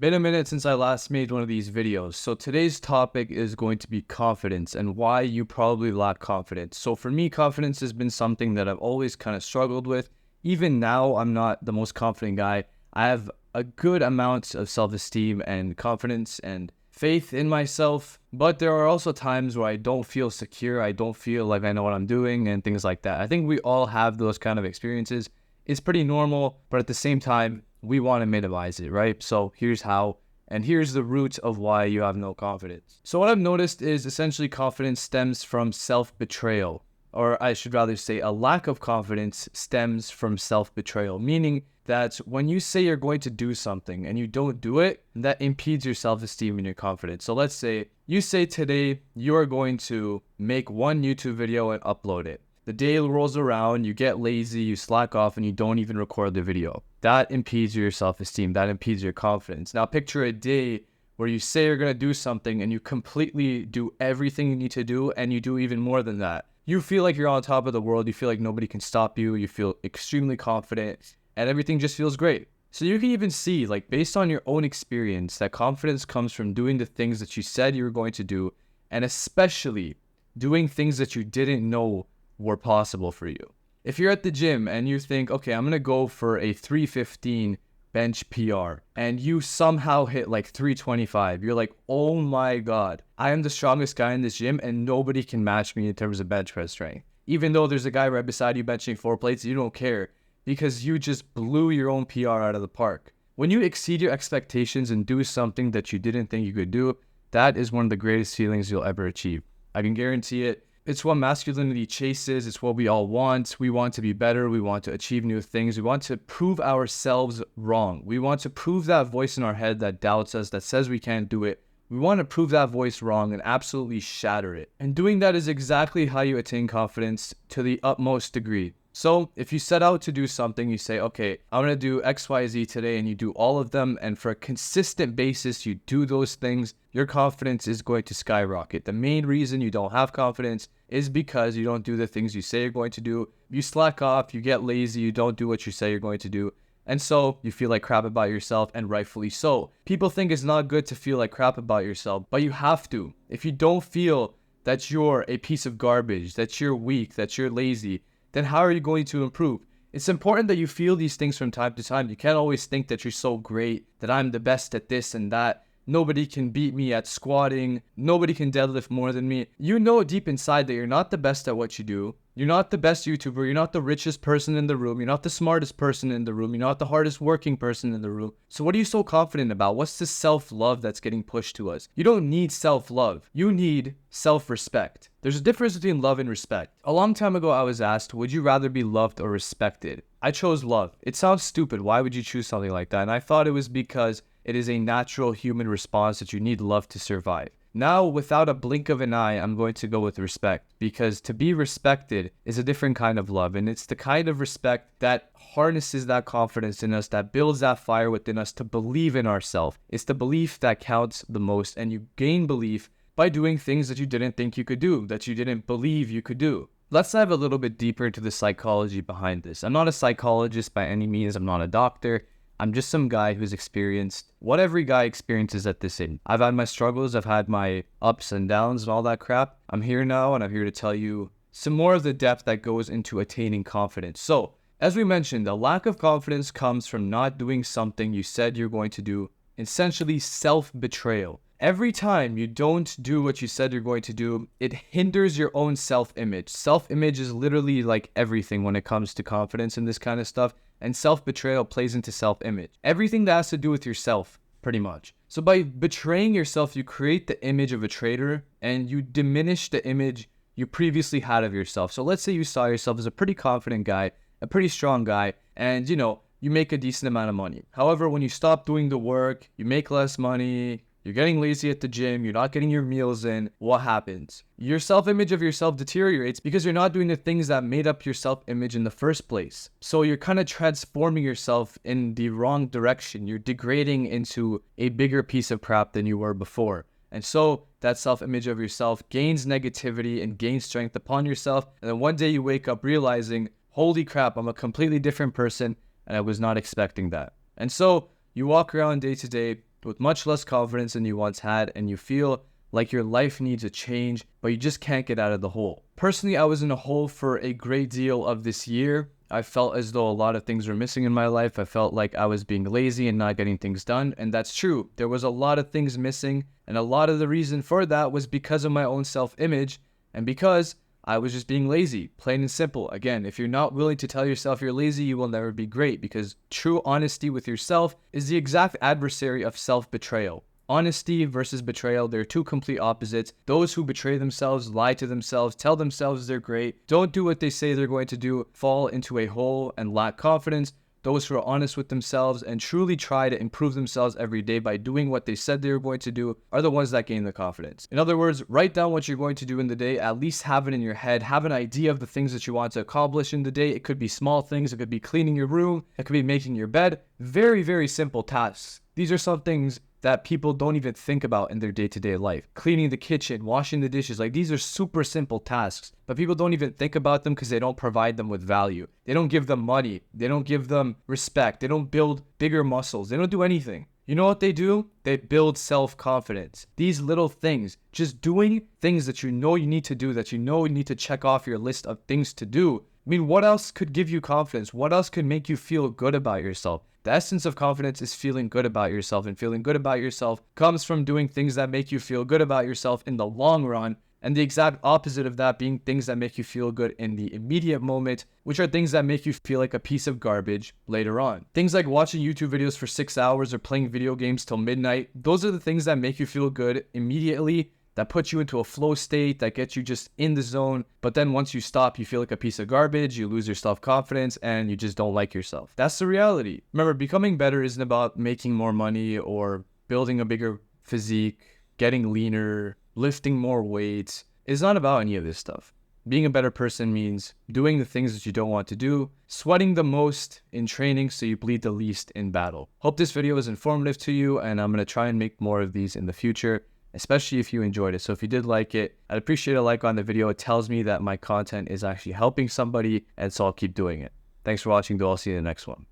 Been a minute since I last made one of these videos, so today's topic is going to be confidence and why you probably lack confidence. So for me, confidence has been something that I've always kind of struggled with. Even now, I'm not the most confident guy. I have a good amount of self-esteem and confidence and faith in myself, but there are also times where I don't feel secure. I don't feel like I know what I'm doing and things like that. I think we all have those kind of experiences. It's pretty normal, but at the same time, we want to minimize it, right? So here's how, and here's the root of why you have no confidence. So what I've noticed is essentially confidence stems from self-betrayal, or I should rather say a lack of confidence stems from self-betrayal, meaning that when you say you're going to do something and you don't do it, that impedes your self-esteem and your confidence. So let's say you say today you're going to make one YouTube video and upload it. The day rolls around, you get lazy, you slack off, and you don't even record the video. That impedes your self-esteem. That impedes your confidence. Now picture a day where you say you're going to do something and you completely do everything you need to do, and you do even more than that. You feel like you're on top of the world. You feel like nobody can stop you. You feel extremely confident, and everything just feels great. So you can even see, like, based on your own experience, that confidence comes from doing the things that you said you were going to do, and especially doing things that you didn't know were possible for you. If you're at the gym and you think, okay, I'm going to go for a 315 bench PR, and you somehow hit like 325, you're like, oh my God, I am the strongest guy in this gym and nobody can match me in terms of bench press strength. Even though there's a guy right beside you benching 4 plates, you don't care because you just blew your own PR out of the park. When you exceed your expectations and do something that you didn't think you could do, that is one of the greatest feelings you'll ever achieve. I can guarantee it. It's what masculinity chases. It's what we all want. We want to be better. We want to achieve new things. We want to prove ourselves wrong. We want to prove that voice in our head that doubts us, that says we can't do it. We want to prove that voice wrong and absolutely shatter it. And doing that is exactly how you attain confidence to the utmost degree. So if you set out to do something, you say, okay, I'm going to do X, Y, Z today, and you do all of them, and for a consistent basis, you do those things, your confidence is going to skyrocket. The main reason you don't have confidence is because you don't do the things you say you're going to do. You slack off, you get lazy, you don't do what you say you're going to do, and so you feel like crap about yourself, and rightfully so. People think it's not good to feel like crap about yourself, but you have to. If you don't feel that you're a piece of garbage, that you're weak, that you're lazy, then how are you going to improve? It's important that you feel these things from time to time. You can't always think that you're so great, that I'm the best at this and that. Nobody can beat me at squatting. Nobody can deadlift more than me. You know deep inside that you're not the best at what you do. You're not the best YouTuber. You're not the richest person in the room. You're not the smartest person in the room. You're not the hardest working person in the room. So what are you so confident about? What's the self-love that's getting pushed to us? You don't need self-love. You need self-respect. There's a difference between love and respect. A long time ago, I was asked, would you rather be loved or respected? I chose love. It sounds stupid. Why would you choose something like that? And I thought it was because it is a natural human response that you need love to survive. Now, without a blink of an eye, I'm going to go with respect, because to be respected is a different kind of love, and it's the kind of respect that harnesses that confidence in us, that builds that fire within us to believe in ourselves. It's the belief that counts the most, and you gain belief by doing things that you didn't think you could do, that you didn't believe you could do. Let's dive a little bit deeper into the psychology behind this. I'm not a psychologist by any means. I'm not a doctor. I'm just some guy who's experienced what every guy experiences at this age. I've had my struggles, I've had my ups and downs and all that crap. I'm here now, and I'm here to tell you some more of the depth that goes into attaining confidence. So, as we mentioned, the lack of confidence comes from not doing something you said you're going to do, essentially self-betrayal. Every time you don't do what you said you're going to do, it hinders your own self-image. Self-image is literally like everything when it comes to confidence and this kind of stuff. And self-betrayal plays into self-image. Everything that has to do with yourself, pretty much. So by betraying yourself, you create the image of a traitor and you diminish the image you previously had of yourself. So let's say you saw yourself as a pretty confident guy, a pretty strong guy, and you make a decent amount of money. However, when you stop doing the work, you make less money, you're getting lazy at the gym, you're not getting your meals in, what happens? Your self-image of yourself deteriorates because you're not doing the things that made up your self-image in the first place. So you're kind of transforming yourself in the wrong direction. You're degrading into a bigger piece of crap than you were before. And so that self-image of yourself gains negativity and gains strength upon yourself. And then one day you wake up realizing, holy crap, I'm a completely different person and I was not expecting that. And so you walk around day to day with much less confidence than you once had, and you feel like your life needs a change, but you just can't get out of the hole. Personally, I was in a hole for a great deal of this year. I felt as though a lot of things were missing in my life. I felt like I was being lazy and not getting things done, and that's true. There was a lot of things missing, and a lot of the reason for that was because of my own self-image and because I was just being lazy, plain and simple. Again, if you're not willing to tell yourself you're lazy, you will never be great, because true honesty with yourself is the exact adversary of self-betrayal. Honesty versus betrayal, they're two complete opposites. Those who betray themselves, lie to themselves, tell themselves they're great, don't do what they say they're going to do, fall into a hole and lack confidence. Those who are honest with themselves and truly try to improve themselves every day by doing what they said they were going to do are the ones that gain the confidence. In other words, write down what you're going to do in the day, at least have it in your head, have an idea of the things that you want to accomplish in the day. It could be small things, it could be cleaning your room, it could be making your bed. Very, very simple tasks. These are some things that people don't even think about in their day-to-day life. Cleaning the kitchen, washing the dishes, like these are super simple tasks, but people don't even think about them because they don't provide them with value. They don't give them money. They don't give them respect. They don't build bigger muscles. They don't do anything. You know what they do? They build self-confidence. These little things, just doing things that you know you need to do, that you know you need to check off your list of things to do. I mean, what else could give you confidence? What else could make you feel good about yourself? The essence of confidence is feeling good about yourself, and feeling good about yourself comes from doing things that make you feel good about yourself in the long run, and the exact opposite of that being things that make you feel good in the immediate moment, which are things that make you feel like a piece of garbage later on. Things like watching YouTube videos for 6 hours or playing video games till midnight, those are the things that make you feel good immediately, that puts you into a flow state, that gets you just in the zone. But then once you stop, you feel like a piece of garbage, you lose your self-confidence, and you just don't like yourself. That's the reality. Remember, becoming better isn't about making more money or building a bigger physique, getting leaner, lifting more weights. It's not about any of this stuff. Being a better person means doing the things that you don't want to do, sweating the most in training so you bleed the least in battle. Hope this video was informative to you, and I'm going to try and make more of these in the future, especially if you enjoyed it. So if you did like it, I'd appreciate a like on the video. It tells me that my content is actually helping somebody, and so I'll keep doing it. Thanks for watching, though. I'll see you in the next one.